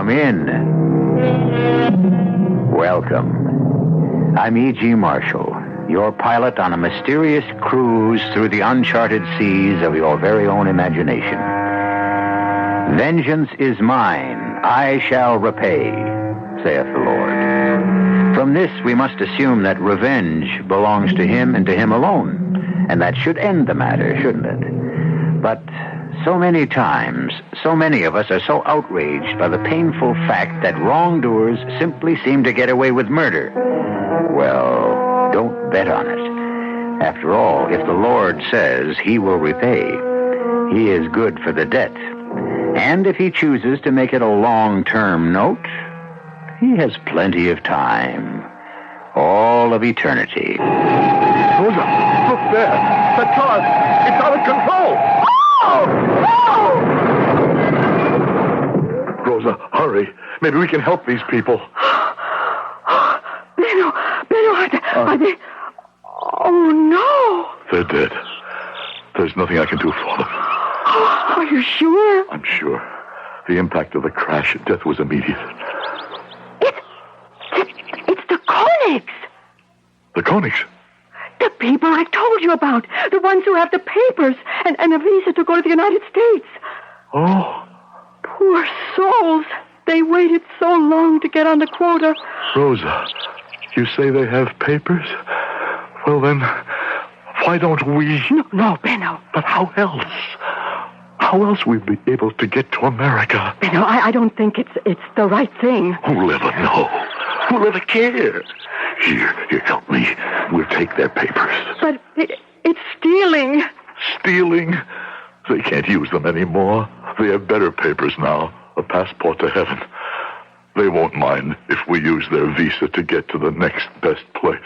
Come in. Welcome. I'm E.G. Marshall, your pilot on a mysterious cruise through the uncharted seas of your very own imagination. Vengeance is mine, I shall repay, saith the Lord. From this, we must assume that revenge belongs to him and to him alone, and that should end the matter, shouldn't it? But so many times, so many of us are so outraged by the painful fact that wrongdoers simply seem to get away with murder. Well, don't bet on it. After all, if the Lord says he will repay, he is good for the debt. And if he chooses to make it a long-term note, he has plenty of time. All of eternity. Rosa, look there. That car, it's out of control. Rosa, hurry. Maybe we can help these people. Benno, are they... Oh, no. They're dead. There's nothing I can do for them. Are you sure? I'm sure. The impact of the crash, death was immediate. It's the Koenigs. The Koenigs? The people I told you about. The ones who have the papers and a visa to go to the United States. Oh. Poor souls. They waited so long to get on the quota. Rosa, you say they have papers? Well, then, why don't we... No, Benno. But how else? How else we'd be able to get to America? Benno, I don't think it's the right thing. Who'll ever know? Who'll ever care? Here, help me. We'll take their papers. But it's stealing. Stealing? They can't use them anymore. They have better papers now. A passport to heaven. They won't mind if we use their visa to get to the next best place.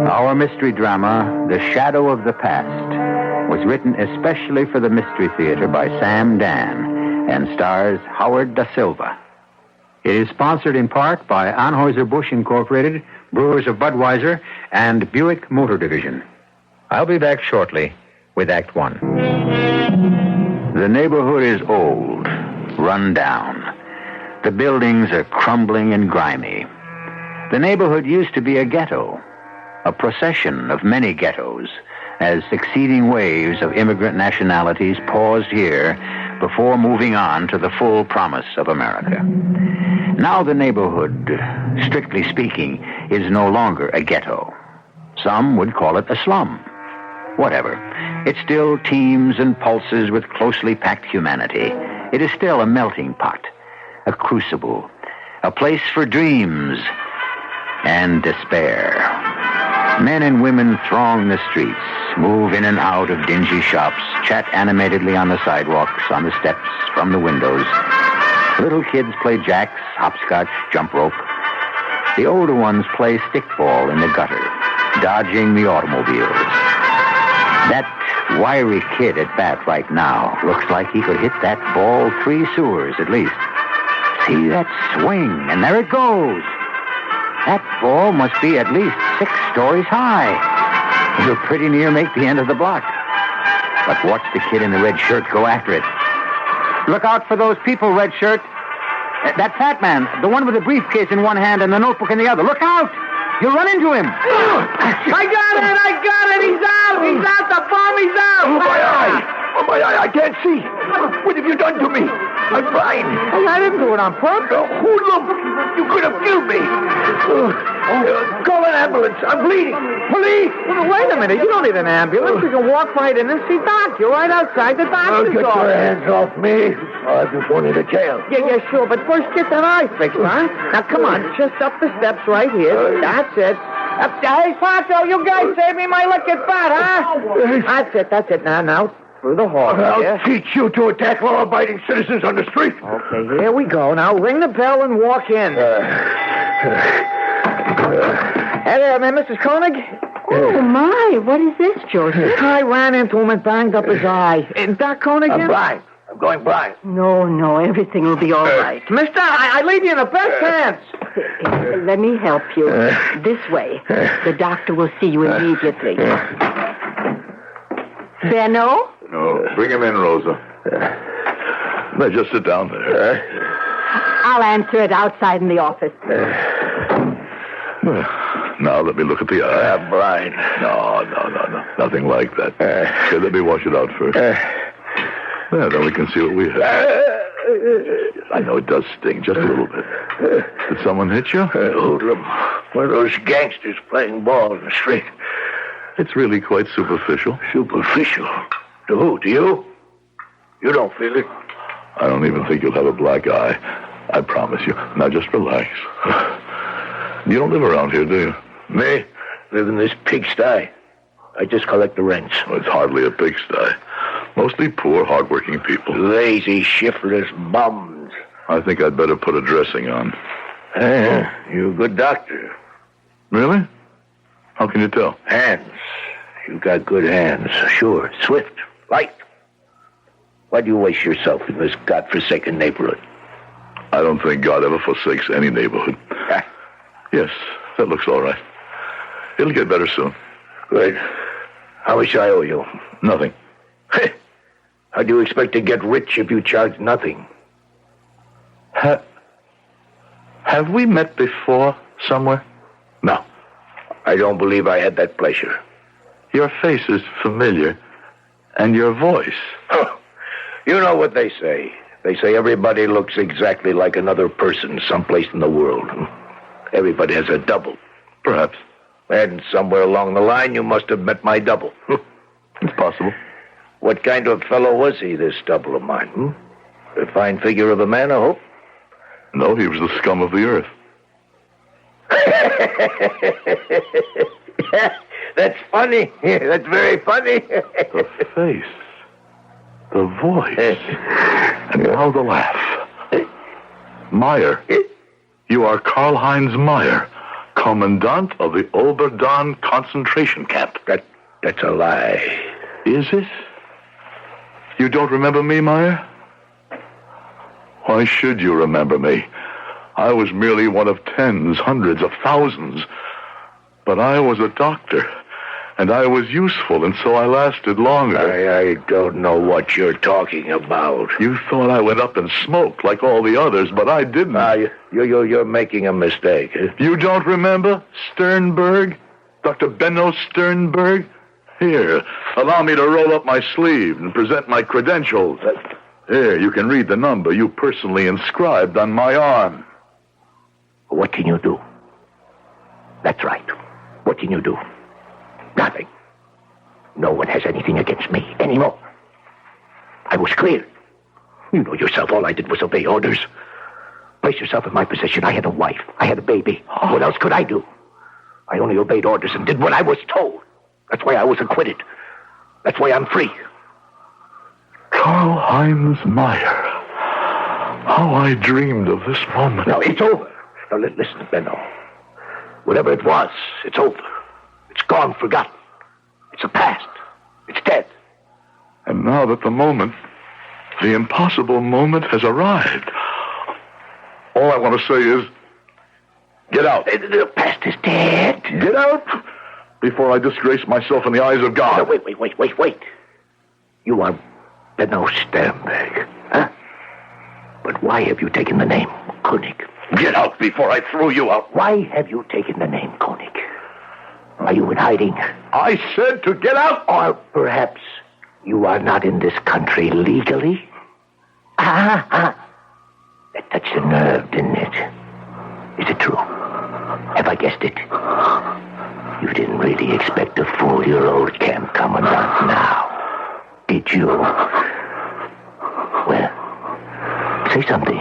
Our mystery drama, The Shadow of the Past, was written especially for the Mystery Theater by Sam Dan and stars Howard Da Silva. It is sponsored in part by Anheuser-Busch Incorporated, Brewers of Budweiser, and Buick Motor Division. I'll be back shortly with Act One. The neighborhood is old, run down. The buildings are crumbling and grimy. The neighborhood used to be a ghetto, a procession of many ghettos, as succeeding waves of immigrant nationalities paused here before moving on to the full promise of America. Now the neighborhood, strictly speaking, is no longer a ghetto. Some would call it a slum. Whatever. It still teems and pulses with closely packed humanity. It is still a melting pot, a crucible, a place for dreams and despair. Men and women throng the streets, move in and out of dingy shops, chat animatedly on the sidewalks, on the steps, from the windows. Little kids play jacks, hopscotch, jump rope. The older ones play stickball in the gutter, dodging the automobiles. That wiry kid at bat right now looks like he could hit that ball 3 sewers at least. See that swing, and there it goes. That ball must be at least 6 stories high. He'll pretty near make the end of the block. But watch the kid in the red shirt go after it. Look out for those people, red shirt. That fat man, the one with the briefcase in one hand and the notebook in the other. Look out! You'll run into him. I got it! He's out! He's out! The bomb, he's out! Oh, my eye! Oh, my eye! I can't see! What have you done to me? I'm blind! I didn't do it on purpose. Look! You could have killed me! Call an ambulance! I'm bleeding! Police! Well, wait a minute. You don't need an ambulance. You can walk right in and see Doc. You're right outside the doctor's Get office. your hands off me. I'll just go into jail. Yeah, sure. But first get that eye fixed, huh? Now, come on. Just up the steps right here. That's it. Hey, Pancho, you guys saved me my liquid butt, huh? That's it. Now, through the hall. I'll teach you to attack law-abiding citizens on the street. Okay, here we go. Now, ring the bell and walk in. Hey there, Mrs. Koenig. Oh, my. What is this, Joseph? I ran into him and banged up his eye. Doc Koenig? I'm blind. going blind. No, everything will be all right. Mister, I leave you in the best hands. Let me help you. This way. The doctor will see you immediately. Benno? No, bring him in, Rosa. Now, just sit down there. I'll answer it outside in the office. Well, now let me look at the eye. I'm blind. No. Nothing like that. Here, let me wash it out first. There, then we can see what we have. I know it does sting just a little bit. Did someone hit you? Hoodlum. One of those gangsters playing ball in the street. It's really quite superficial. Superficial? To who? To you? You don't feel it. I don't even think you'll have a black eye. I promise you. Now just relax. You don't live around here, do you? Me? Live in this pigsty. I just collect the rents. Well, it's hardly a pigsty. Mostly poor, hard-working people. Lazy, shiftless bums. I think I'd better put a dressing on. You're a good doctor. Really? How can you tell? Hands. You got good hands. Sure. Swift. Light. Why do you waste yourself in this godforsaken neighborhood? I don't think God ever forsakes any neighborhood. Yes, that looks all right. It'll get better soon. Good. How much I owe you? Nothing. How do you expect to get rich if you charge nothing? Have we met before somewhere? No. I don't believe I had that pleasure. Your face is familiar, and your voice. You know what they say. They say everybody looks exactly like another person someplace in the world. Everybody has a double. Perhaps. And somewhere along the line, you must have met my double. It's possible. What kind of fellow was he, this double of mine? A fine figure of a man, I hope? No, he was the scum of the earth. That's funny. That's very funny. The face. The voice. And now the laugh. Meyer. You are Karl-Heinz Meyer, Commandant of the Oberdorn concentration camp. That's a lie. Is it? You don't remember me, Meyer? Why should you remember me? I was merely one of tens, hundreds of thousands. But I was a doctor, and I was useful, and so I lasted longer. I don't know what you're talking about. You thought I went up in smoke like all the others, but I didn't. You're making a mistake. You don't remember Sternberg? Dr. Benno Sternberg? Here, allow me to roll up my sleeve and present my credentials. Here, you can read the number you personally inscribed on my arm. What can you do? That's right. What can you do? Nothing. No one has anything against me anymore. I was cleared. You know yourself, all I did was obey orders. Place yourself in my position. I had a wife. I had a baby. What else could I do? I only obeyed orders and did what I was told. That's why I was acquitted. That's why I'm free. Karl-Heinz Meyer. How I dreamed of this moment. Now, it's over. Now, listen, Benno. Whatever it was, it's over. It's gone, forgotten. It's a past. It's dead. And now that the moment, the impossible moment has arrived, all I want to say is, get out. The past is dead. Get out before I disgrace myself in the eyes of God. No, wait. You are Benno Sternberg, huh? But why have you taken the name Koenig? Get out before I throw you out. Why have you taken the name Koenig? Are you in hiding? I said to get out. Or perhaps you are not in this country legally? That touched a nerve, didn't it? Is it true? Have I guessed it? You didn't really expect to fool your old camp commandant now, did you? Well, say something.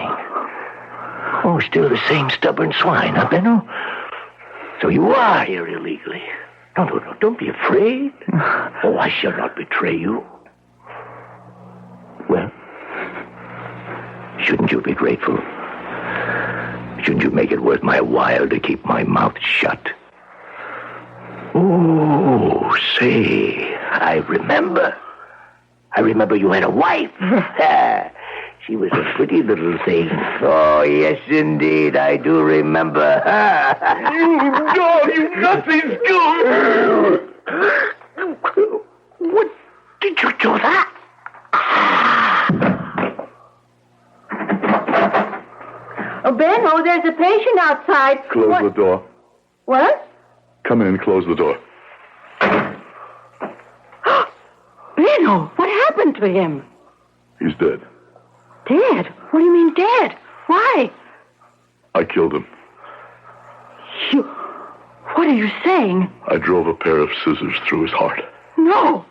Oh, still the same stubborn swine, huh, Benno? So you are here illegally. No, don't be afraid. Oh, I shall not betray you. Well, shouldn't you be grateful? Shouldn't you make it worth my while to keep my mouth shut? Oh, say, I remember. I remember you had a wife. She was a pretty little thing. Oh, yes, indeed. I do remember. You dog, you nothing good. What did you do that? Oh, Benno, there's a patient outside. Close the door. What? Come in and close the door. Benno, what happened to him? He's dead. Dead? What do you mean dead? Why? I killed him. You... What are you saying? I drove a pair of scissors through his heart. No.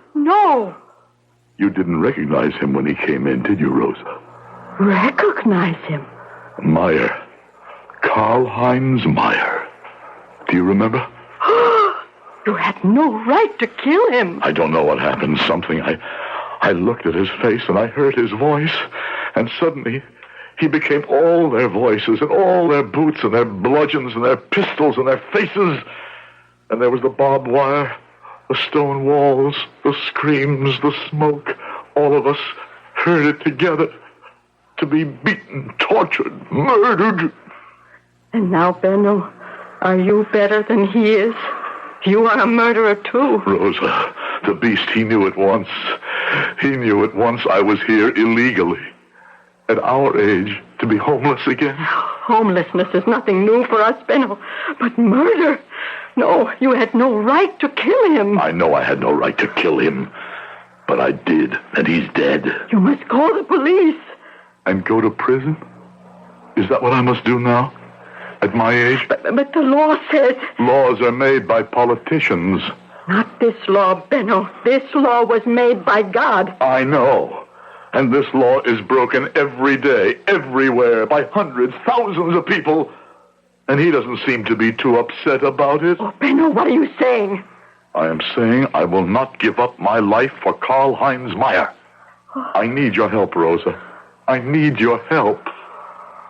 You didn't recognize him when he came in, did you, Rosa? Recognize him? Meyer. Karl-Heinz Meyer. Do you remember? You had no right to kill him. I don't know what happened. Something. I looked at his face and I heard his voice. And suddenly, he became all their voices and all their boots and their bludgeons and their pistols and their faces. And there was the barbed wire, the stone walls, the screams, the smoke. All of us heard it together. To be beaten, tortured, murdered. And now, Benno, are you better than he is? You are a murderer, too. Rosa, the beast, he knew it once. He knew it once I was here illegally. At our age, to be homeless again. Homelessness is nothing new for us, Benno. But murder? No, you had no right to kill him. I know I had no right to kill him. But I did, and he's dead. You must call the police. And go to prison? Is that what I must do now? At my age? But the law says... Laws are made by politicians. Not this law, Benno. This law was made by God. I know. And this law is broken every day, everywhere, by hundreds, thousands of people. And he doesn't seem to be too upset about it. Oh, Benno, what are you saying? I am saying I will not give up my life for Karl-Heinz Meyer. I need your help, Rosa. I need your help.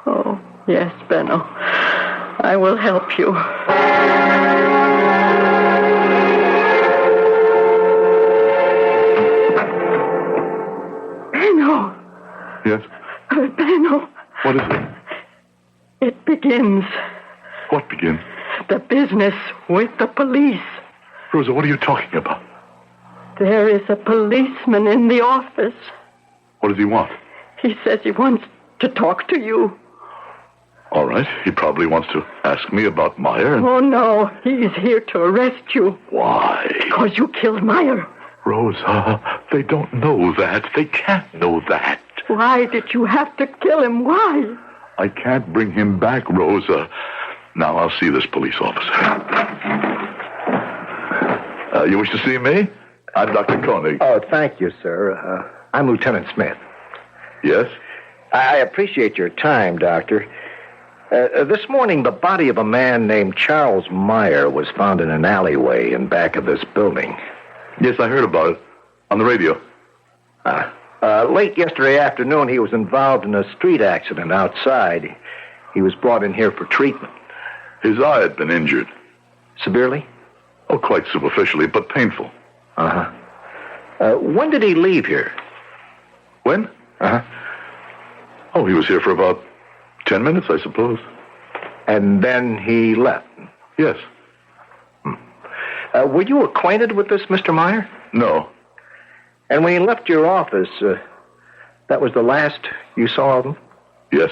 Oh, yes, Benno. I will help you. Benno. Yes? Benno. What is it? It begins. What begins? The business with the police. Rosa, what are you talking about? There is a policeman in the office. What does he want? He says he wants to talk to you. All right. He probably wants to ask me about Meyer. Oh, no. He's here to arrest you. Why? Because you killed Meyer. Rosa, they don't know that. They can't know that. Why did you have to kill him? Why? I can't bring him back, Rosa. Now I'll see this police officer. You wish to see me? I'm Dr. Koenig. Oh, thank you, sir. I'm Lieutenant Smith. Yes? I appreciate your time, Doctor. This morning, the body of a man named Charles Meyer was found in an alleyway in back of this building. Yes, I heard about it. On the radio. Late yesterday afternoon, he was involved in a street accident outside. He was brought in here for treatment. His eye had been injured. Severely? Oh, quite superficially, but painful. When did he leave here? When? Oh, he was here for about 10 minutes, I suppose. And then he left? Yes. Were you acquainted with this Mr. Meyer? No. And when he left your office, that was the last you saw of him? Yes.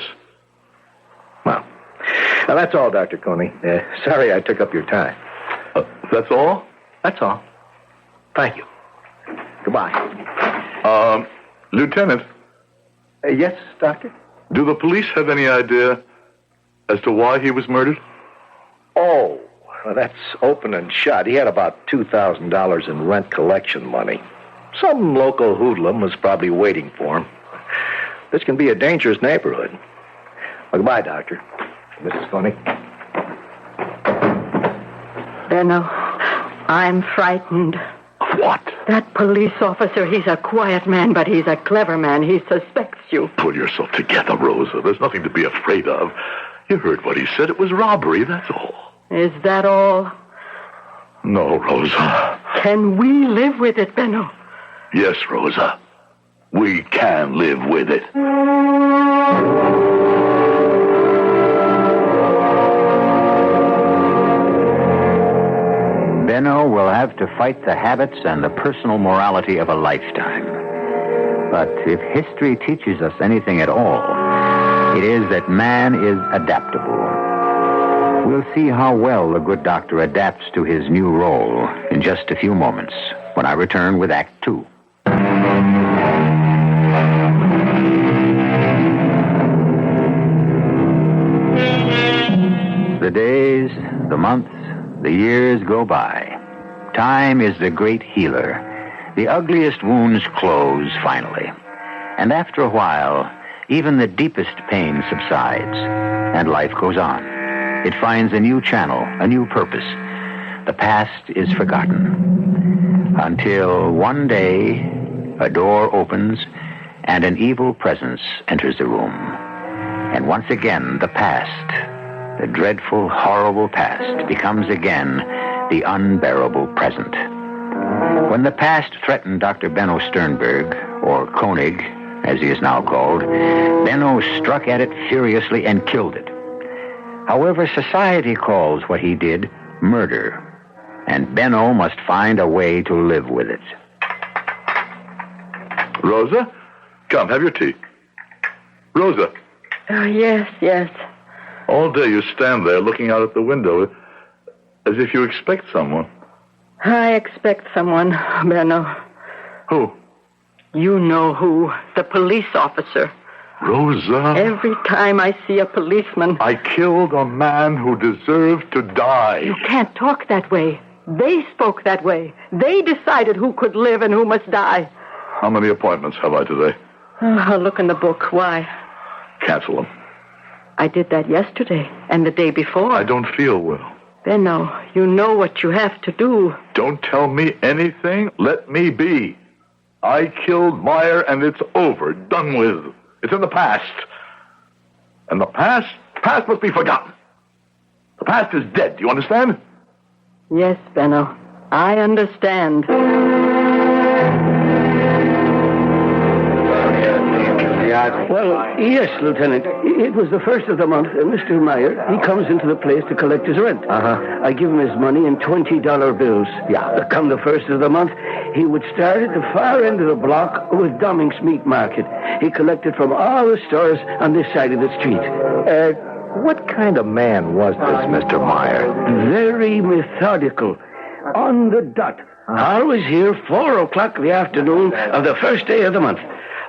Well, that's all, Dr. Koenig. Sorry I took up your time. That's all? That's all. Thank you. Goodbye. Lieutenant. Yes, Doctor? Do the police have any idea as to why he was murdered? Oh, well, that's open and shut. He had about $2,000 in rent collection money. Some local hoodlum was probably waiting for him. This can be a dangerous neighborhood. Well, goodbye, Doctor. Mrs. Koenig. Benno, I'm frightened. Of what? That police officer, he's a quiet man, but he's a clever man. He suspects you. Pull yourself together, Rosa. There's nothing to be afraid of. You heard what he said. It was robbery, that's all. Is that all? No, Rosa. Can we live with it, Benno? Yes, Rosa. We can live with it. Benno will have to fight the habits and the personal morality of a lifetime. But if history teaches us anything at all, it is that man is adaptable. We'll see how well the good doctor adapts to his new role in just a few moments when I return with Act 2. The days, the months, the years go by. Time is the great healer. The ugliest wounds close finally. And after a while, even the deepest pain subsides, and life goes on. It finds a new channel, a new purpose. The past is forgotten. Until one day, a door opens, and an evil presence enters the room. And once again, the past, the dreadful, horrible past, becomes again the unbearable present. When the past threatened Dr. Benno Sternberg, or Koenig, as he is now called, Benno struck at it furiously and killed it. However, society calls what he did murder, and Benno must find a way to live with it. Rosa, come, have your tea. Rosa. Yes. All day you stand there looking out at the window as if you expect someone. I expect someone, Benno. Who? You know who. The police officer. Rosa. Every time I see a policeman... I killed a man who deserved to die. You can't talk that way. They spoke that way. They decided who could live and who must die. How many appointments have I today? I'll look in the book. Why? Cancel them. I did that yesterday and the day before. I don't feel well. Benno, you know what you have to do. Don't tell me anything. Let me be. I killed Meyer, and it's over. Done with. It's in the past. And the past must be forgotten. The past is dead. Do you understand? Yes, Benno. I understand. Well, yes, Lieutenant. It was the first of the month. Mr. Meyer, he comes into the place to collect his rent. I give him his money in $20 bills. Come the first of the month, he would start at the far end of the block with Domming's Meat Market. He collected from all the stores on this side of the street. What kind of man was this, Mr. Meyer? Very methodical. On the dot. Always here 4 o'clock in the afternoon of the first day of the month.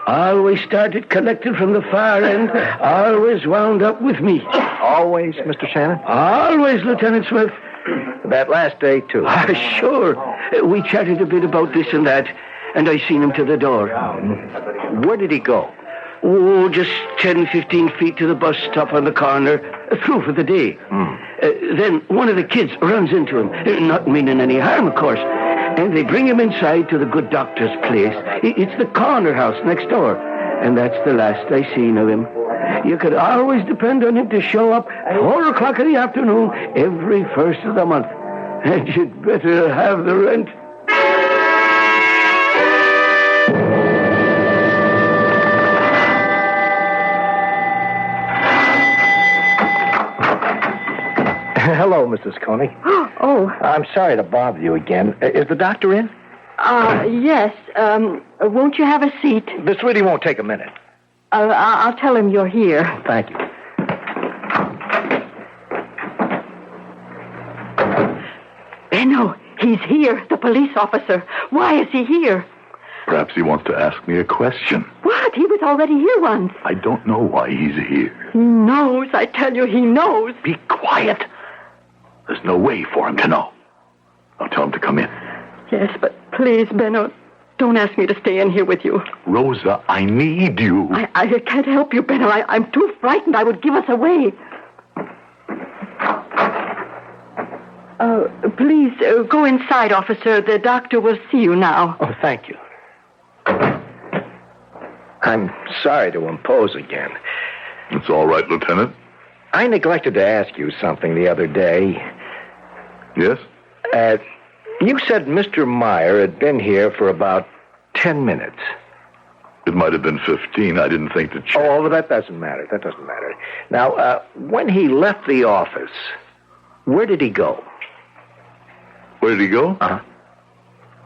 Always started collecting from the far end. Always wound up with me. Always, Mr. Shannon? Always, Lieutenant Smith. That last day, too. Sure. We chatted a bit about this and that, and I seen him to the door. Where did he go? Oh, just 10, 15 feet to the bus stop on the corner. Through for the day. Then one of the kids runs into him. Not meaning any harm, of course. And they bring him inside to the good doctor's place. It's the corner house next door. And that's the last I seen of him. You could always depend on him to show up 4 o'clock in the afternoon every first of the month. And you'd better have the rent. Hello, Mrs. Koenig. Oh. I'm sorry to bother you again. Is the doctor in? Yes. Won't you have a seat? This really won't take a minute. I'll tell him you're here. Thank you. Benno, he's here, the police officer. Why is he here? Perhaps he wants to ask me a question. What? He was already here once. I don't know why he's here. He knows, I tell you, he knows. Be quiet. There's no way for him to know. I'll tell him to come in. Yes, but please, Benno, don't ask me to stay in here with you. Rosa, I need you. I can't help you, Benno. I'm too frightened. I would give us away. Please, go inside, officer. The doctor will see you now. Oh, thank you. I'm sorry to impose again. It's all right, Lieutenant. I neglected to ask you something the other day. Yes? You said Mr. Meyer had been here for about 10 minutes. It might have been 15. I didn't think to check. Oh, well, that doesn't matter. That doesn't matter. Now, when he left the office, where did he go? Where did he go? Uh-huh.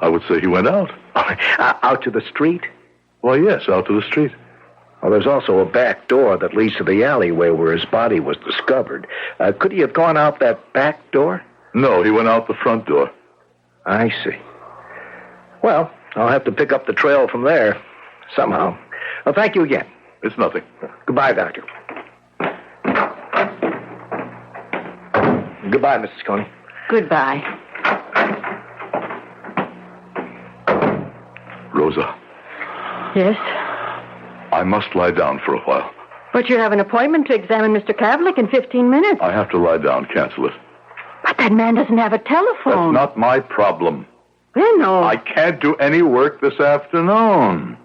I would say he went out. Out to the street? Well, yes, out to the street. Well, there's also a back door that leads to the alleyway where his body was discovered. Could he have gone out that back door? No, he went out the front door. I see. Well, I'll have to pick up the trail from there somehow. Well, thank you again. It's nothing. Goodbye, Doctor. Goodbye, Mrs. Koenig. Goodbye. Rosa, Yes? I must lie down for a while. But you have an appointment to examine Mr. Kavlik in 15 minutes. I have to lie down. Cancel it. But that man doesn't have a telephone. That's not my problem. Benno. I can't do any work this afternoon.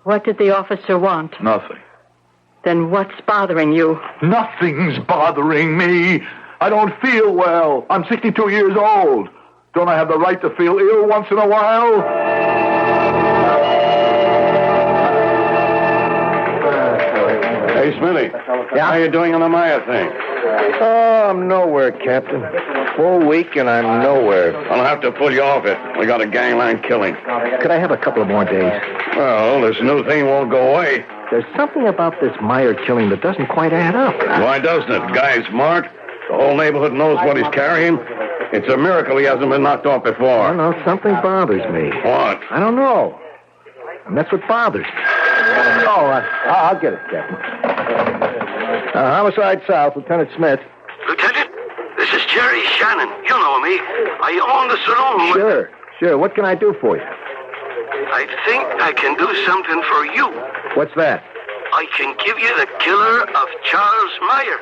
What did the officer want? Nothing. Then what's bothering you? Nothing's bothering me. I don't feel well. I'm 62 years old. Don't I have the right to feel ill once in a while? Hey, Smitty. Yeah? How you doing on the Maya thing? Oh, I'm nowhere, Captain. Full week and I'm nowhere. I'll have to pull you off it. We got a gangland killing. Could I have a couple of more days? Well, this new thing won't go away. There's something about this Meyer killing that doesn't quite add up. Why doesn't it? Guy's smart. The whole neighborhood knows what he's carrying. It's a miracle he hasn't been knocked off I before. don't know. Something bothers me. What? I don't know. And that's what bothers me. Oh, I'll get it, Captain. Homicide South, Lieutenant Smith. Lieutenant, this is Jerry Shannon. You know me. I own the saloon. Sure. What can I do for you? I think I can do something for you. What's that? I can give you the killer of Charles Meyer.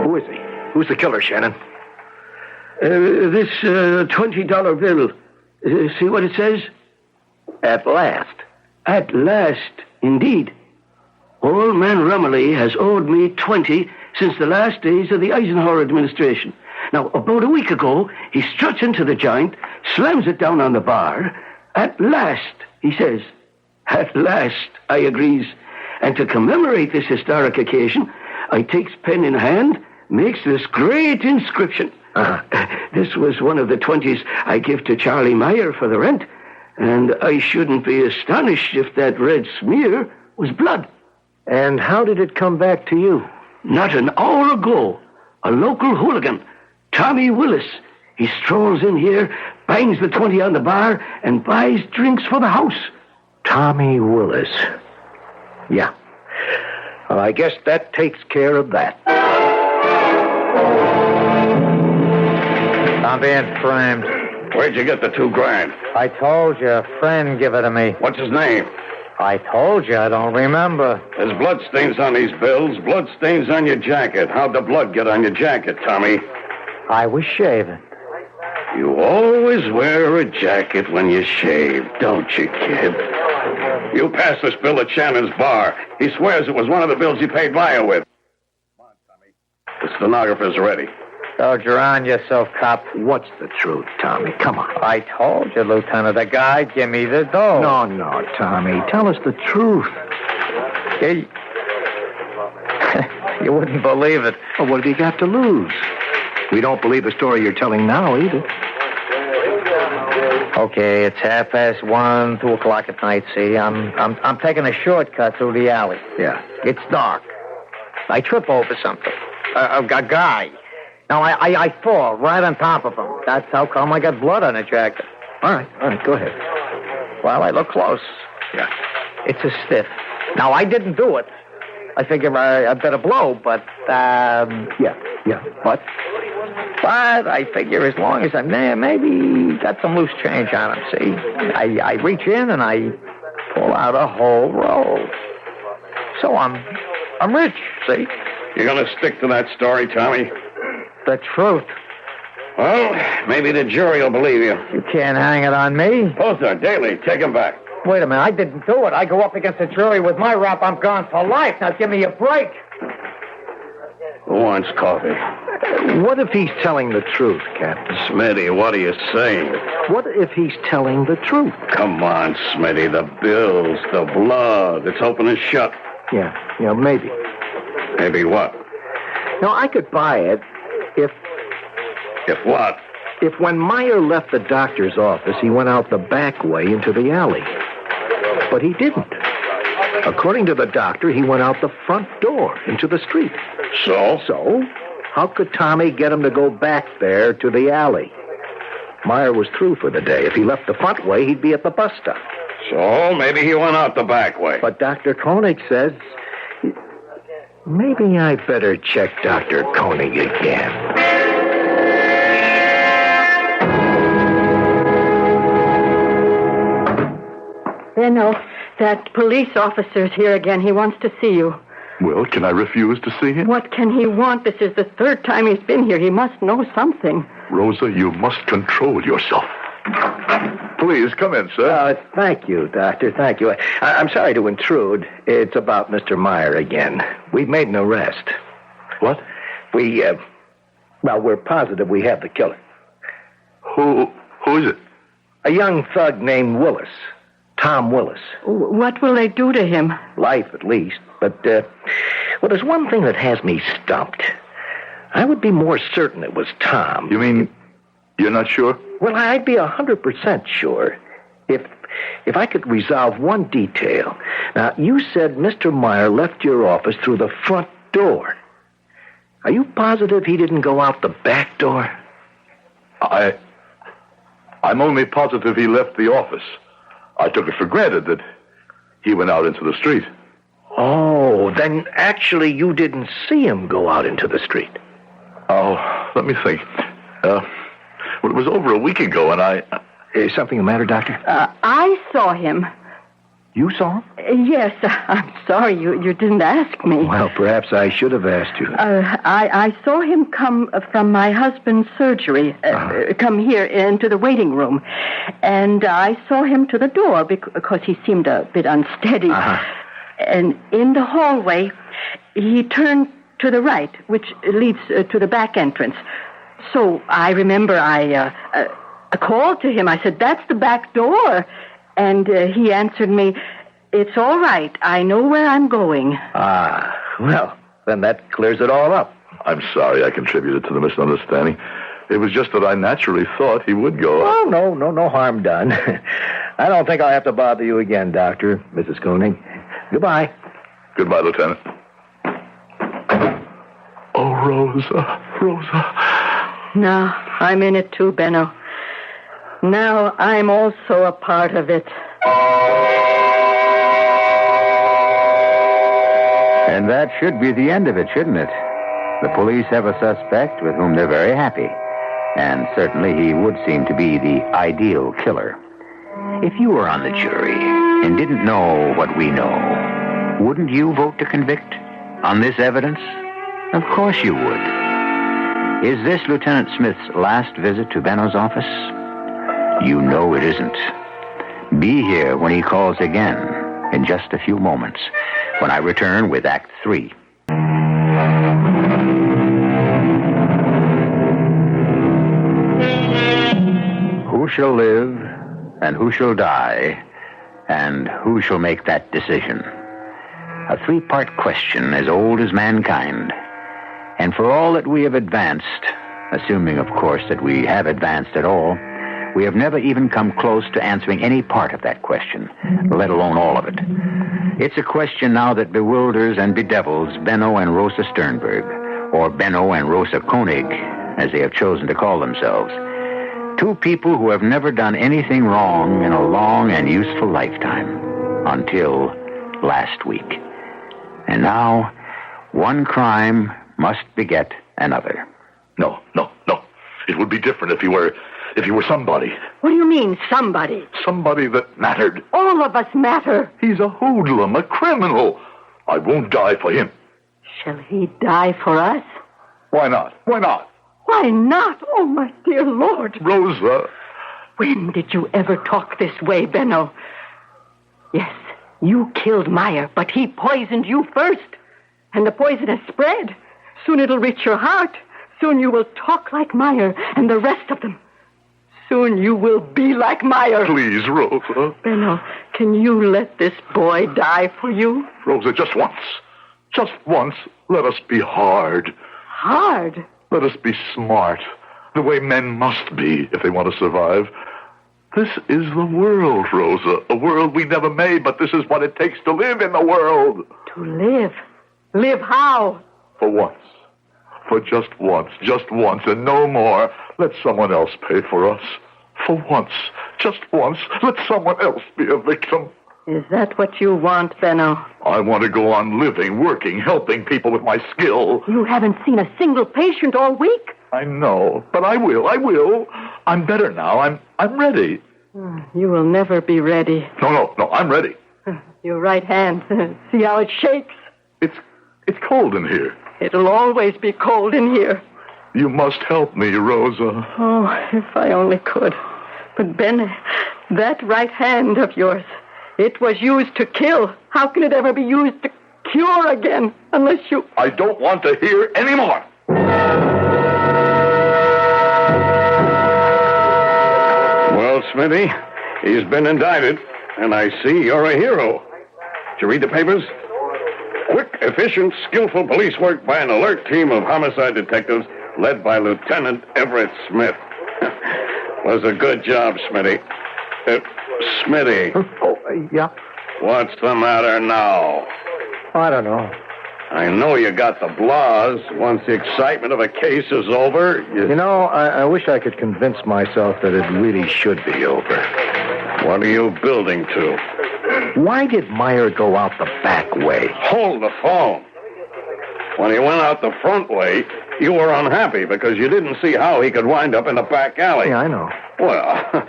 Who is he? Who's the killer, Shannon? This $20 bill. See what it says? At last. At last, indeed. Old man Rumley has owed me 20 since the last days of the Eisenhower administration. Now, about a week ago, he struts into the joint, slams it down on the bar. At last, he says. At last, I agrees. And to commemorate this historic occasion, I takes pen in hand, makes this great inscription. This was one of the 20s I give to Charlie Meyer for the rent. And I shouldn't be astonished if that red smear was blood. And how did it come back to you? Not an hour ago, a local hooligan, Tommy Willis, he strolls in here, bangs the 20 on the bar, and buys drinks for the house. Tommy Willis. Yeah. Well, I guess that takes care of that. I'm being framed. Where'd you get the $2,000? I told you, a friend give it to me. What's his name? I told you, I don't remember. There's blood stains on these bills, blood stains on your jacket. How'd the blood get on your jacket, Tommy? I was shaving. You always wear a jacket when you shave, don't you, kid? You passed this bill at Shannon's bar. He swears it was one of the bills he paid Meyer with. Come on, Tommy. The stenographer's ready. Don't you on yourself, cop. What's the truth, Tommy? Come on. I told you, Lieutenant, the guy give me the dough. No, Tommy. Tell us the truth. You wouldn't believe it. Well, what have you got to lose? We don't believe the story you're telling now, either. Okay, it's 1:30, 2 o'clock at night, see? I'm taking a shortcut through the alley. Yeah. It's dark. I trip over something. A guy. Now, I fall right on top of him. That's how come I got blood on the jacket. All right, go ahead. Well, I look close. Yeah. It's a stiff. Now, I didn't do it. I figure I better blow, but, Yeah. But I figure as long as I'm there, maybe got some loose change on him, see? I reach in and I pull out a whole roll. So I'm rich, see? You gonna stick to that story, Tommy? The truth. Well, maybe the jury will believe you. You can't hang it on me. Poster, Daly, take him back. Wait a minute, I didn't do it. I go up against the jury with my rap, I'm gone for life. Now give me a break. Who wants coffee? What if he's telling the truth, Captain? Smitty, what are you saying? What if he's telling the truth? Come on, Smitty. The bills, the blood. It's open and shut. Yeah, maybe. Maybe what? Now, I could buy it if what? If when Meyer left the doctor's office, he went out the back way into the alley. But he didn't. According to the doctor, he went out the front door into the street. So? How could Tommy get him to go back there to the alley? Meyer was through for the day. If he left the front way, he'd be at the bus stop. So maybe he went out the back way. But Dr. Koenig says... Maybe I better check Dr. Koenig again. Benno, that police officer's here again. He wants to see you. Well, can I refuse to see him? What can he want? This is the third time he's been here. He must know something. Rosa, you must control yourself. Please, come in, sir. Thank you, Doctor. Thank you. I'm sorry to intrude. It's about Mr. Meyer again. We've made an arrest. What? We're positive we have the killer. Who is it? A young thug named Willis. Tom Willis. What will they do to him? Life, at least. But, there's one thing that has me stumped. I would be more certain it was Tom. You mean you're not sure? Well, I'd be 100% sure if I could resolve one detail. Now, you said Mr. Meyer left your office through the front door. Are you positive he didn't go out the back door? I'm only positive he left the office. I took it for granted that he went out into the street. Oh, then actually you didn't see him go out into the street. Oh, let me think. It was over a week ago, and Is something the matter, Doctor? I saw him. You saw him? Yes, I'm sorry you didn't ask me. Well, perhaps I should have asked you. I saw him come from my husband's surgery, come here into the waiting room. And I saw him to the door because he seemed a bit unsteady. And in the hallway, he turned to the right, which leads to the back entrance. So I remember I called to him. I said, "That's the back door." And he answered me, "It's all right. I know where I'm going." Well, then that clears it all up. I'm sorry I contributed to the misunderstanding. It was just that I naturally thought he would go. Oh, no harm done. I don't think I'll have to bother you again, Doctor, Mrs. Koenig. Goodbye. Goodbye, Lieutenant. Oh, Rosa. Now I'm in it too, Benno. Now I'm also a part of it. And that should be the end of it, shouldn't it? The police have a suspect with whom they're very happy. And certainly he would seem to be the ideal killer. If you were on the jury and didn't know what we know, wouldn't you vote to convict on this evidence? Of course you would. Is this Lieutenant Smith's last visit to Benno's office? You know it isn't. Be here when he calls again in just a few moments, when I return with Act 3. Who shall live and who shall die, and who shall make that decision? A 3-part question as old as mankind. And for all that we have advanced, assuming, of course, that we have advanced at all, we have never even come close to answering any part of that question, let alone all of it. It's a question now that bewilders and bedevils Benno and Rosa Sternberg, or Benno and Rosa Koenig, as they have chosen to call themselves. 2 people who have never done anything wrong in a long and useful lifetime, until last week. And now, one crime must beget another. No. It would be different if he were somebody. What do you mean, somebody? Somebody that mattered. All of us matter. He's a hoodlum, a criminal. I won't die for him. Shall he die for us? Why not? Why not? Oh, my dear Lord. Rosa. When did you ever talk this way, Benno? Yes, you killed Meyer, but he poisoned you first. And the poison has spread. Soon it'll reach your heart. Soon you will talk like Meyer and the rest of them. Soon you will be like Meyer. Please, Rosa. Benno, can you let this boy die for you? Rosa, just once. Just once, let us be hard. Hard? Let us be smart. The way men must be if they want to survive. This is the world, Rosa. A world we never made, but this is what it takes to live in the world. To live? Live how? For once. For just once, and no more. Let someone else pay for us. For once, just once, let someone else be a victim. Is that what you want, Benno? I want to go on living, working, helping people with my skill. You haven't seen a single patient all week. I know, but I will. I'm better now. I'm ready. You will never be ready. No, I'm ready. Your right hand. See how it shakes? It's cold in here. It'll always be cold in here. You must help me, Rosa. Oh, if I only could. But Ben, that right hand of yours, it was used to kill. How can it ever be used to cure again? Unless you... I don't want to hear any more. Well, Smithy, he's been indicted, and I see you're a hero. Did you read the papers? Quick, efficient, skillful police work by an alert team of homicide detectives led by Lieutenant Everett Smith. Was a good job, Smitty. Smitty. Yeah? What's the matter now? I don't know. I know you got the blahs. Once the excitement of a case is over, You know, I wish I could convince myself that it really should be over. What are you building to? Why did Meyer go out the back way? Hold the phone. When he went out the front way, you were unhappy because you didn't see how he could wind up in the back alley. Yeah, I know. Well,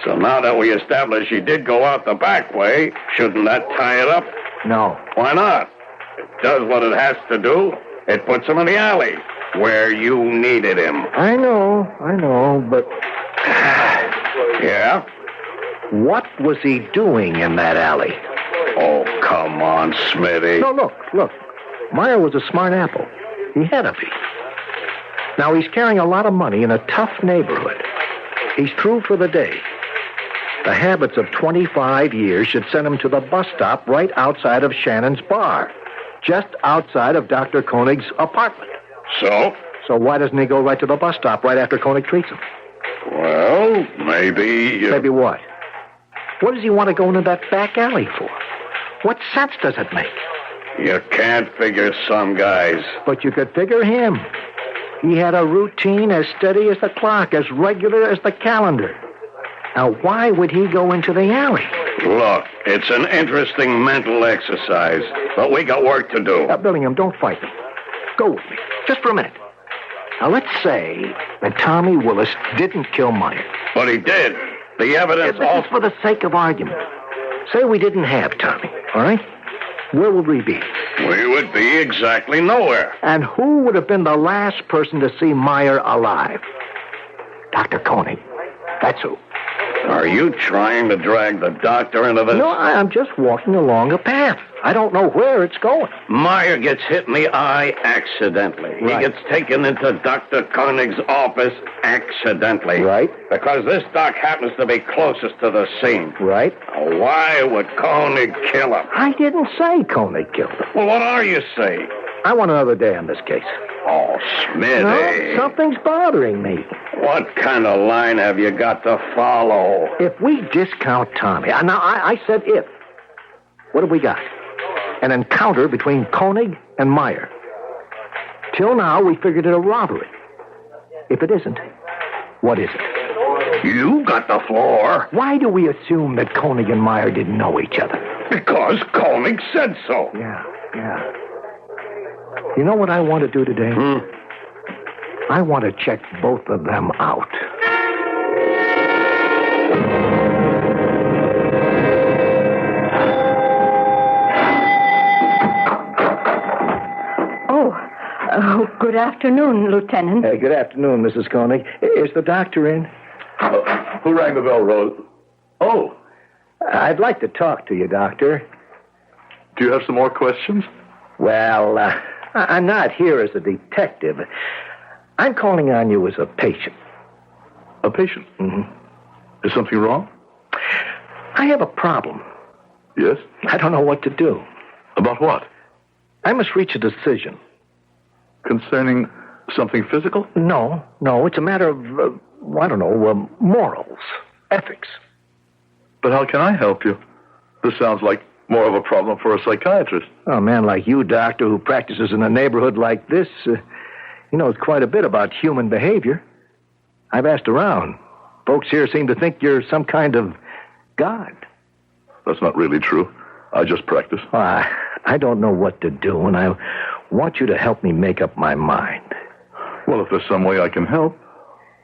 so now that we established he did go out the back way, shouldn't that tie it up? No. Why not? It does what it has to do. It puts him in the alley, where you needed him. I know, but... Yeah? What was he doing in that alley? Oh, come on, Smitty. No, look. Meyer was a smart apple. He had to be. Now, he's carrying a lot of money in a tough neighborhood. He's through for the day. The habits of 25 years should send him to the bus stop right outside of Shannon's bar, just outside of Dr. Koenig's apartment. So? So why doesn't he go right to the bus stop right after Koenig treats him? Well, maybe... Maybe what? What does he want to go into that back alley for? What sense does it make? You can't figure some guys. But you could figure him. He had a routine as steady as the clock, as regular as the calendar. Now, why would he go into the alley? Look, it's an interesting mental exercise, but we got work to do. Billingham, don't fight me. Go with me, just for a minute. Now, let's say that Tommy Willis didn't kill Meyer. But he did. The evidence This is for the sake of argument. Say we didn't have Tommy, all right? Where would we be? We would be exactly nowhere. And who would have been the last person to see Meyer alive? Dr. Koenig. That's who. Are you trying to drag the doctor into this? No, I'm just walking along a path. I don't know where it's going. Meyer gets hit in the eye accidentally. Right. He gets taken into Dr. Koenig's office accidentally. Right. Because this doc happens to be closest to the scene. Right. Why would Koenig kill him? I didn't say Koenig killed him. Well, what are you saying? I want another day on this case. Oh, Smitty. No, something's bothering me. What kind of line have you got to follow? If we discount Tommy... Now, I said if. What have we got? An encounter between Koenig and Meyer. Till now, we figured it a robbery. If it isn't, what is it? You got the floor. Why do we assume that Koenig and Meyer didn't know each other? Because Koenig said so. Yeah. You know what I want to do today? I want to check both of them out. Oh, good afternoon, Lieutenant. Good afternoon, Mrs. Koenig. Is the doctor in? Who rang the bell, Rose? Oh, I'd like to talk to you, Doctor. do you have some more questions? Well, I'm not here as a detective. I'm calling on you as a patient. A patient? Mm-hmm. Is something wrong? I have a problem. Yes? I don't know what to do. About what? I must reach a decision. Concerning something physical? No. It's a matter of, morals, ethics. But how can I help you? This sounds like more of a problem for a psychiatrist. A man like you, Doctor, who practices in a neighborhood like this, he knows quite a bit about human behavior. I've asked around. Folks here seem to think you're some kind of god. That's not really true. I just practice. I don't know what to do, and I want you to help me make up my mind. Well, if there's some way I can help.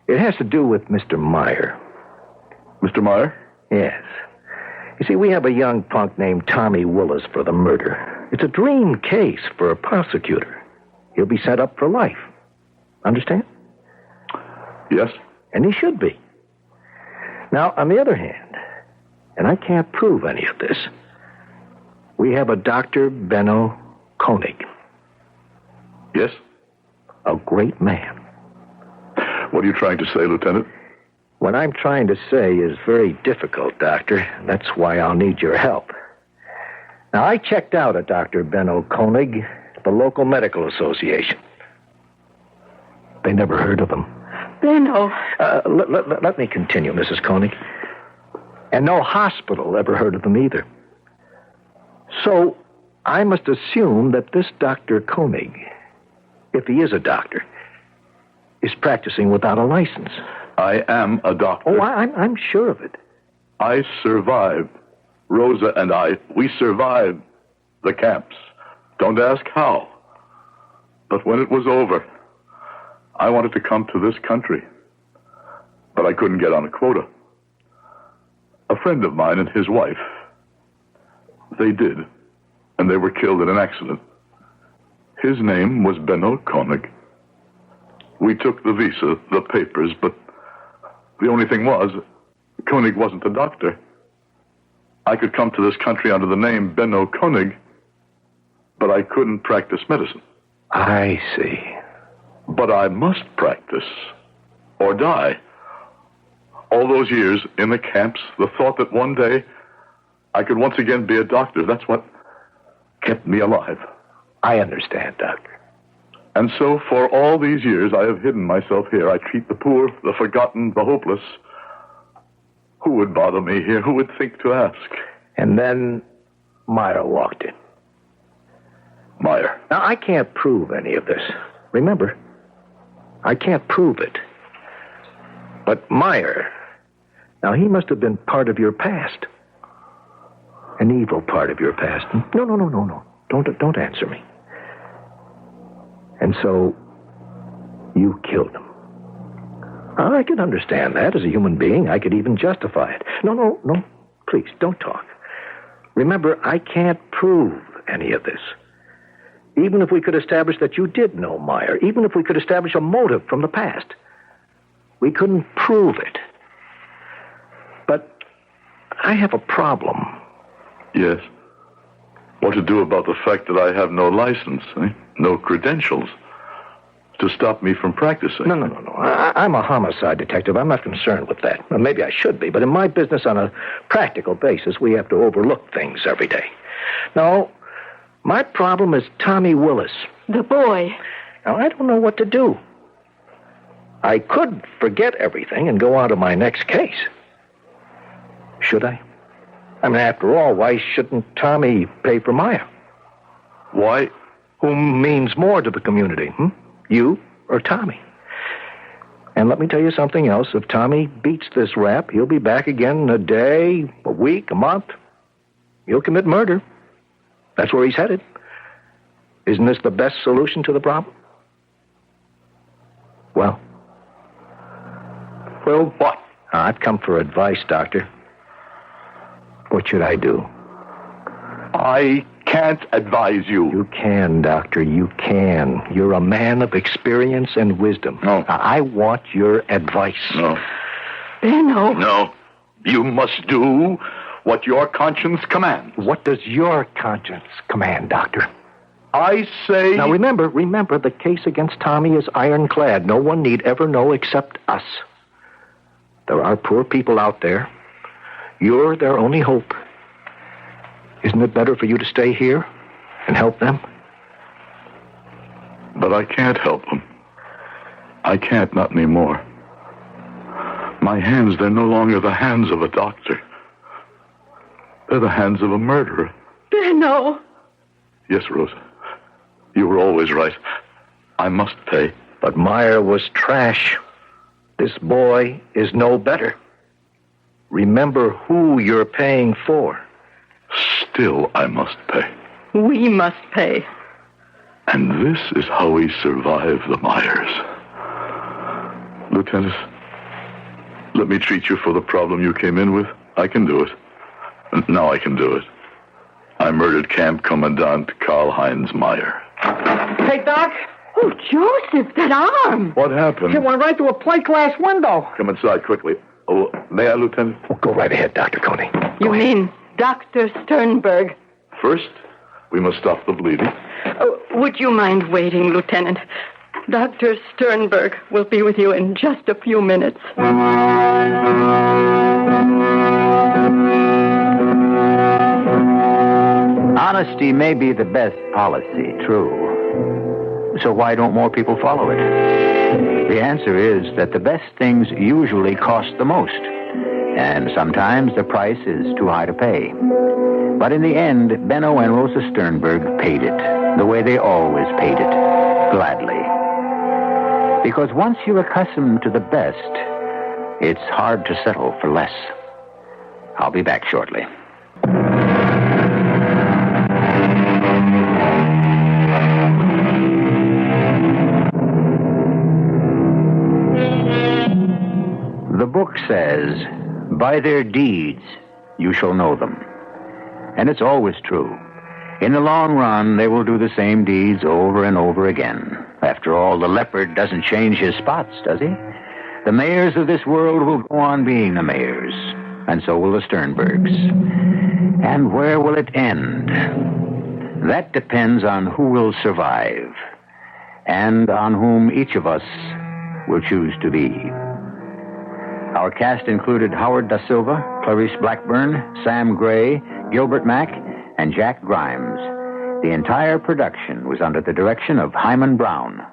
It has to do with Mr. Meyer. Mr. Meyer? Yes. You see, we have a young punk named Tommy Willis for the murder. It's a dream case for a prosecutor. He'll be set up for life. Understand? Yes. And he should be. Now, on the other hand, and I can't prove any of this, we have a Dr. Benno Koenig. Yes? A great man. What are you trying to say, Lieutenant? What I'm trying to say is very difficult, Doctor. That's why I'll need your help. Now, I checked out a Dr. Benno Koenig at the local medical association. They never heard of him. Benno. Let me continue, Mrs. Koenig. And no hospital ever heard of him either. So, I must assume that this Dr. Koenig, if he is a doctor, is practicing without a license. I am a doctor. Oh, I'm sure of it. I survived. Rosa and I, we survived the camps. Don't ask how. But when it was over, I wanted to come to this country. But I couldn't get on a quota. A friend of mine and his wife, they did. And they were killed in an accident. His name was Benno Koenig. We took the visa, the papers, but the only thing was, Koenig wasn't a doctor. I could come to this country under the name Benno Koenig, but I couldn't practice medicine. I see. But I must practice, or die. All those years in the camps, the thought that one day I could once again be a doctor, that's what kept me alive. I understand, Doctor. And so, for all these years, I have hidden myself here. I treat the poor, the forgotten, the hopeless. Who would bother me here? Who would think to ask? And then Meyer walked in. Meyer. Now, I can't prove any of this. Remember, I can't prove it. But Meyer, now he must have been part of your past. An evil part of your past. No. Don't answer me. And so, you killed him. I can understand that as a human being. I could even justify it. No. Please, don't talk. Remember, I can't prove any of this. Even if we could establish that you did know Meyer, even if we could establish a motive from the past, we couldn't prove it. But I have a problem. Yes. What to do about the fact that I have no license, no credentials to stop me from practicing? No. I'm a homicide detective. I'm not concerned with that. Well, maybe I should be, but in my business, on a practical basis, we have to overlook things every day. No, my problem is Tommy Willis. The boy. Now, I don't know what to do. I could forget everything and go on to my next case. Should I? I mean, after all, why shouldn't Tommy pay for Meyer? Why? Whom means more to the community, You or Tommy? And let me tell you something else. If Tommy beats this rap, he'll be back again in a day, a week, a month. He'll commit murder. That's where he's headed. Isn't this the best solution to the problem? Well, what? I've come for advice, Doctor. What should I do? I can't advise you. You can, Doctor. You can. You're a man of experience and wisdom. No. I want your advice. No. Benno. No. You must do what your conscience commands. What does your conscience command, Doctor? I say... Now, remember, the case against Tommy is ironclad. No one need ever know except us. There are poor people out there. You're their only hope. Isn't it better for you to stay here and help them? But I can't help them. I can't, not anymore. My hands, they're no longer the hands of a doctor. They're the hands of a murderer. Benno! Yes, Rosa. You were always right. I must pay. But Meyer was trash. This boy is no better. Remember who you're paying for. Still, I must pay. We must pay. And this is how we survive the Myers. Lieutenant, let me treat you for the problem you came in with. I can do it. And now I can do it. I murdered Camp Commandant Karl-Heinz Meyer. Hey, Doc. Oh, Joseph, that arm. What happened? It went right through a plate glass window. Come inside quickly. Oh, may I, Lieutenant? Oh, go right ahead, Dr. Koenig. You mean Dr. Sternberg? First, we must stop the bleeding. Would you mind waiting, Lieutenant? Dr. Sternberg will be with you in just a few minutes. Honesty may be the best policy, true. So why don't more people follow it? The answer is that the best things usually cost the most. And sometimes the price is too high to pay. But in the end, Benno and Rosa Sternberg paid it, the way they always paid it, gladly. Because once you're accustomed to the best, it's hard to settle for less. I'll be back shortly. The book says, by their deeds you shall know them. And it's always true. In the long run, they will do the same deeds over and over again. After all, the leopard doesn't change his spots, does he? The mayors of this world will go on being the mayors, and so will the Sternbergs. And where will it end? That depends on who will survive, and on whom each of us will choose to be. Our cast included Howard Da Silva, Clarice Blackburn, Sam Gray, Gilbert Mack, and Jack Grimes. The entire production was under the direction of Hyman Brown.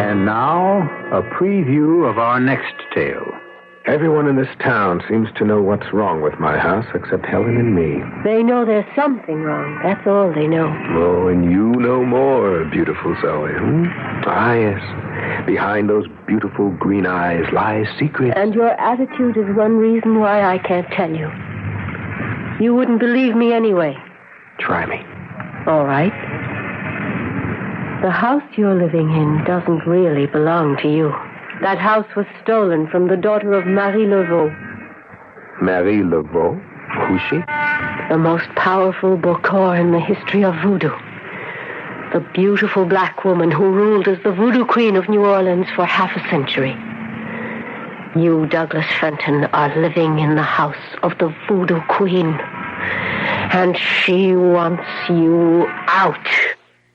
And now, a preview of our next tale. Everyone in this town seems to know what's wrong with my house except Helen and me. They know there's something wrong. That's all they know. Oh, and you know more, beautiful Zoe. Ah, yes. Behind those beautiful green eyes lies secrets. And your attitude is one reason why I can't tell you. You wouldn't believe me anyway. Try me. All right. The house you're living in doesn't really belong to you. That house was stolen from the daughter of Marie Laveau. Marie Laveau? Who's she? The most powerful Bokor in the history of voodoo. The beautiful black woman who ruled as the voodoo queen of New Orleans for half a century. You, Douglas Fenton, are living in the house of the voodoo queen. And she wants you out.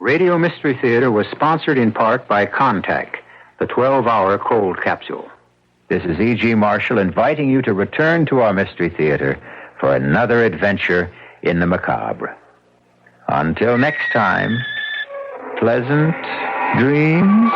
Radio Mystery Theater was sponsored in part by Contact, the 12-hour cold capsule. This is E.G. Marshall inviting you to return to our Mystery Theater for another adventure in the macabre. Until next time, pleasant dreams.